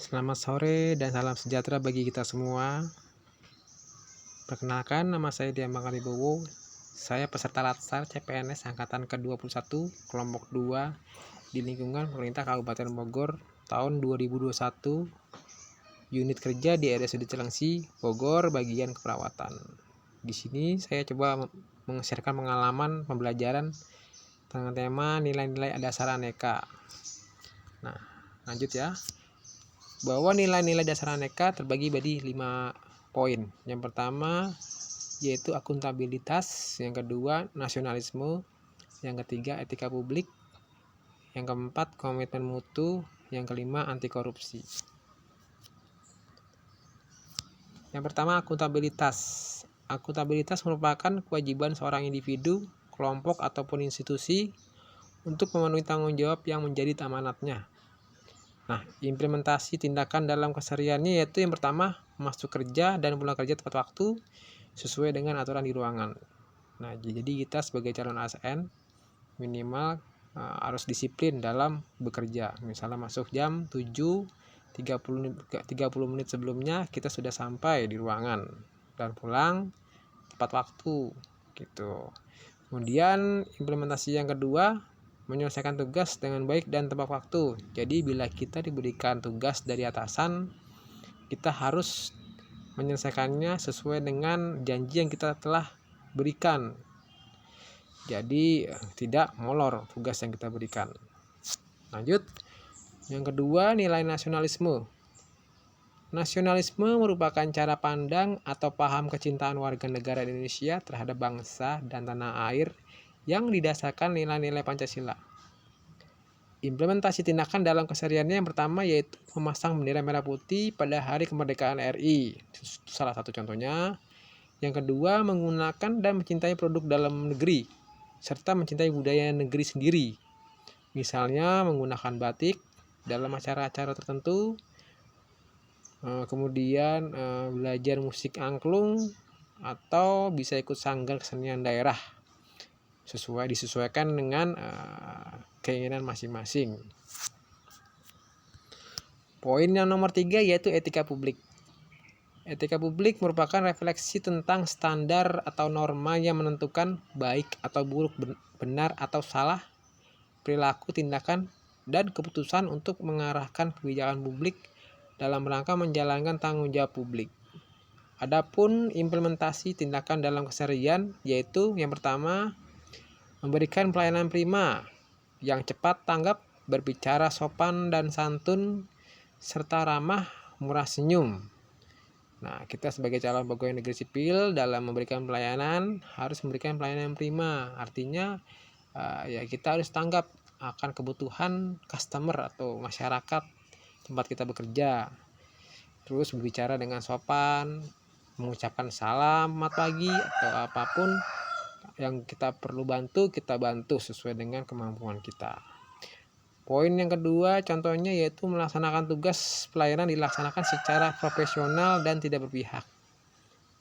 Selamat sore dan salam sejahtera bagi kita semua. Perkenalkan, nama saya Diambang Karibowo. Saya peserta Latsar CPNS Angkatan ke-21, kelompok 2 di lingkungan pemerintah Kabupaten Bogor tahun 2021, unit kerja di RSUD Cilengsi, Bogor, bagian keperawatan. Di sini saya coba meng-sharekan pengalaman pembelajaran tentang tema nilai-nilai dasar aneka. Nah, lanjut ya. Bahwa nilai-nilai dasar aneka terbagi menjadi 5 poin. Yang pertama yaitu akuntabilitas, yang kedua nasionalisme, yang ketiga etika publik, yang keempat komitmen mutu, yang kelima anti korupsi. Yang pertama akuntabilitas. Akuntabilitas merupakan kewajiban seorang individu, kelompok ataupun institusi untuk memenuhi tanggung jawab yang menjadi amanatnya. Nah, implementasi tindakan dalam kesehariannya yaitu yang pertama, masuk kerja dan pulang kerja tepat waktu sesuai dengan aturan di ruangan. Nah, jadi kita sebagai calon ASN minimal harus disiplin dalam bekerja. Misalnya masuk jam 7, 30 menit sebelumnya kita sudah sampai di ruangan dan pulang tepat waktu gitu. Kemudian implementasi yang kedua, menyelesaikan tugas dengan baik dan tepat waktu. Jadi bila kita diberikan tugas dari atasan, kita harus menyelesaikannya sesuai dengan janji yang kita telah berikan. Jadi tidak molor tugas yang kita berikan. Lanjut. Yang kedua, nilai nasionalisme. Nasionalisme merupakan cara pandang atau paham kecintaan warga negara Indonesia terhadap bangsa dan tanah air yang didasarkan nilai-nilai Pancasila. Implementasi tindakan dalam kesehariannya yang pertama yaitu memasang bendera merah putih pada hari kemerdekaan RI. Salah satu contohnya. Yang kedua, menggunakan dan mencintai produk dalam negeri serta mencintai budaya negeri sendiri. Misalnya menggunakan batik dalam acara-acara tertentu. Kemudian belajar musik angklung atau bisa ikut sanggar kesenian daerah disesuaikan dengan keinginan masing-masing. Poin yang nomor 3 yaitu etika publik. Etika publik merupakan refleksi tentang standar atau norma yang menentukan baik atau buruk, benar atau salah, perilaku, tindakan, dan keputusan untuk mengarahkan kebijakan publik dalam rangka menjalankan tanggung jawab publik. Adapun implementasi tindakan dalam keseharian yaitu yang pertama, memberikan pelayanan prima yang cepat tanggap, berbicara sopan dan santun, serta ramah, murah senyum. Nah, kita sebagai calon pegawai negeri sipil dalam memberikan pelayanan harus memberikan pelayanan prima. Artinya ya kita harus tanggap akan kebutuhan customer atau masyarakat tempat kita bekerja. Terus berbicara dengan sopan, mengucapkan selamat pagi atau apapun yang kita perlu bantu, kita bantu sesuai dengan kemampuan kita. Poin yang kedua contohnya yaitu melaksanakan tugas pelayanan dilaksanakan secara profesional dan tidak berpihak.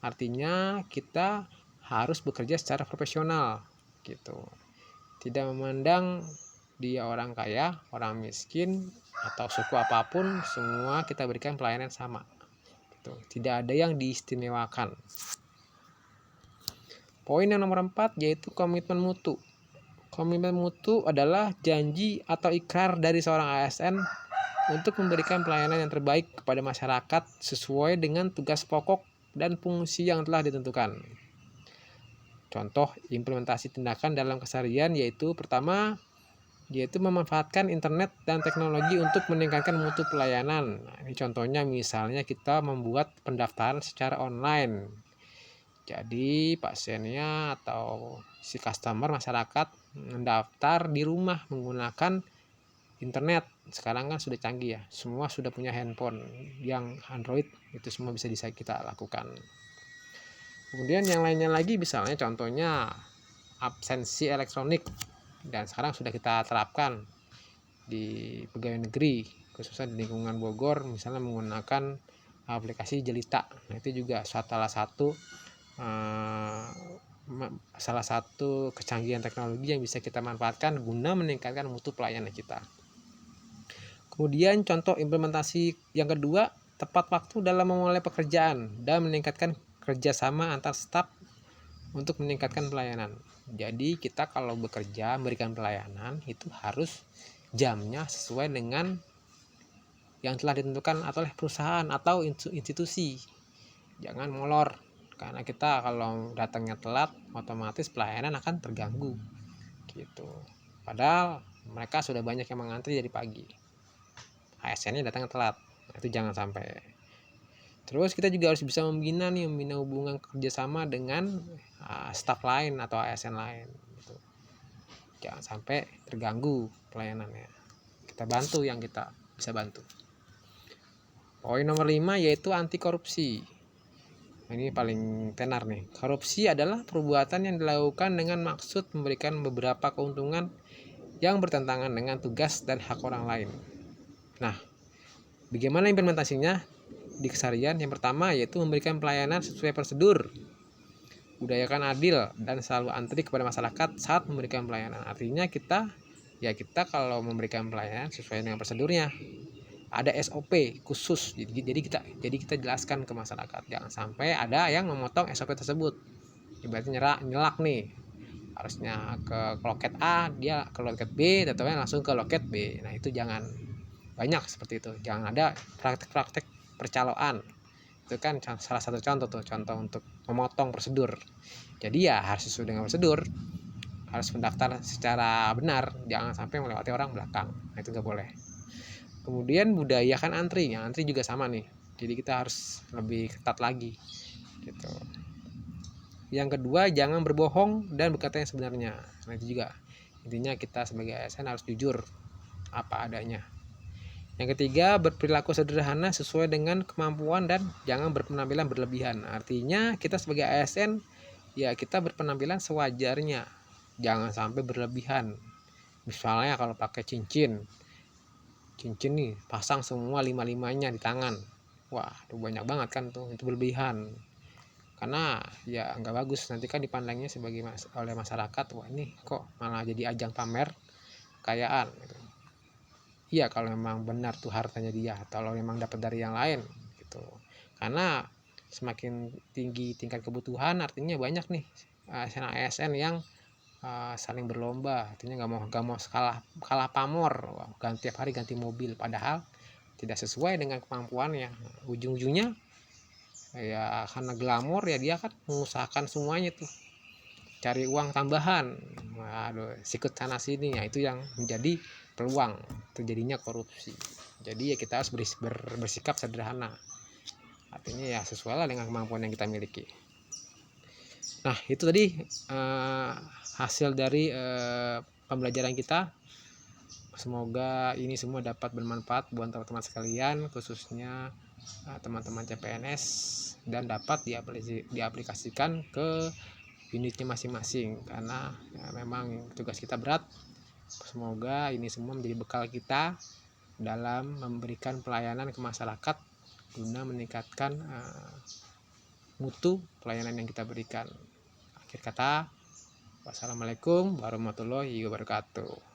Artinya kita harus bekerja secara profesional gitu. Tidak memandang dia orang kaya, orang miskin, atau suku apapun, semua kita berikan pelayanan sama. Gitu. Tidak ada yang diistimewakan. Poin yang nomor 4 yaitu komitmen mutu. Komitmen mutu adalah janji atau ikrar dari seorang ASN untuk memberikan pelayanan yang terbaik kepada masyarakat sesuai dengan tugas pokok dan fungsi yang telah ditentukan. Contoh implementasi tindakan dalam keseharian yaitu pertama, yaitu memanfaatkan internet dan teknologi untuk meningkatkan mutu pelayanan. Nah, ini contohnya misalnya kita membuat pendaftaran secara online. Jadi pasiennya atau si customer masyarakat mendaftar di rumah menggunakan internet. Sekarang kan sudah canggih ya, semua sudah punya handphone yang Android, itu semua bisa kita lakukan. Kemudian yang lainnya lagi misalnya contohnya absensi elektronik, dan sekarang sudah kita terapkan di pegawai negeri khususnya di lingkungan Bogor, misalnya menggunakan aplikasi Jelita. Nah, itu juga salah satu kecanggihan teknologi yang bisa kita manfaatkan guna meningkatkan mutu pelayanan kita. Kemudian contoh implementasi yang kedua, tepat waktu dalam memulai pekerjaan dan meningkatkan kerjasama antar staf untuk meningkatkan pelayanan. Jadi kita kalau bekerja memberikan pelayanan itu harus jamnya sesuai dengan yang telah ditentukan oleh perusahaan atau institusi. Jangan molor, karena kita kalau datangnya telat otomatis pelayanan akan terganggu gitu. Padahal mereka sudah banyak yang mengantri dari pagi, ASN-nya datang telat. Itu jangan sampai. Terus kita juga harus bisa membina hubungan kerjasama dengan staf lain atau ASN lain gitu. Jangan sampai terganggu pelayanannya, kita bantu yang kita bisa bantu. Poin nomor 5 yaitu anti korupsi. Ini paling tenar nih. Korupsi adalah perbuatan yang dilakukan dengan maksud memberikan beberapa keuntungan yang bertentangan dengan tugas dan hak orang lain. Nah, bagaimana implementasinya di keseharian? Yang pertama yaitu memberikan pelayanan sesuai prosedur. Budayakan adil dan selalu antri kepada masyarakat saat memberikan pelayanan. Artinya kita kalau memberikan pelayanan sesuai dengan prosedurnya. Ada SOP khusus, jadi kita jelaskan ke masyarakat, jangan sampai ada yang memotong SOP tersebut. Ibaratnya nyelak nih, harusnya ke loket A, dia ke loket B, atau langsung ke loket B. Nah itu jangan banyak seperti itu, jangan ada praktek-praktek percaloan. Itu kan salah satu contoh untuk memotong prosedur. Jadi ya harus sesuai dengan prosedur, harus mendaftar secara benar, jangan sampai melewati orang belakang. Nah itu nggak boleh. Kemudian budayakan antri, antri juga sama nih, jadi kita harus lebih ketat lagi gitu. Yang kedua, jangan berbohong dan berkata yang sebenarnya. Nah itu juga intinya kita sebagai ASN harus jujur apa adanya. Yang ketiga, berperilaku sederhana sesuai dengan kemampuan dan jangan berpenampilan berlebihan. Artinya kita sebagai ASN ya kita berpenampilan sewajarnya, jangan sampai berlebihan. Misalnya kalau pakai cincin nih pasang semua 5-5-nya di tangan, wah itu banyak banget kan tuh, itu berlebihan. Karena ya nggak bagus, nanti kan dipandangnya sebagai oleh masyarakat, wah ini kok malah jadi ajang pamer kekayaan gitu. Iya kalau memang benar tuh hartanya dia, atau kalau memang dapat dari yang lain gitu. Karena semakin tinggi tingkat kebutuhan artinya banyak nih ASN yang saling berlomba, artinya nggak mau kalah pamor, tiap hari ganti mobil, padahal tidak sesuai dengan kemampuannya. Ujung-ujungnya ya karena glamor ya dia kan mengusahakan semuanya tuh, cari uang tambahan, waduh sikut sana sini ya, itu yang menjadi peluang terjadinya korupsi. Jadi ya kita harus bersikap sederhana, artinya ya sesuai lah dengan kemampuan yang kita miliki. Nah itu tadi hasil dari pembelajaran kita. Semoga ini semua dapat bermanfaat buat teman-teman sekalian, khususnya teman-teman CPNS, dan dapat diaplikasikan ke unitnya masing-masing, karena ya, memang tugas kita berat. Semoga ini semua menjadi bekal kita dalam memberikan pelayanan ke masyarakat guna meningkatkan mutu pelayanan yang kita berikan. Akhir kata, wassalamualaikum warahmatullahi wabarakatuh.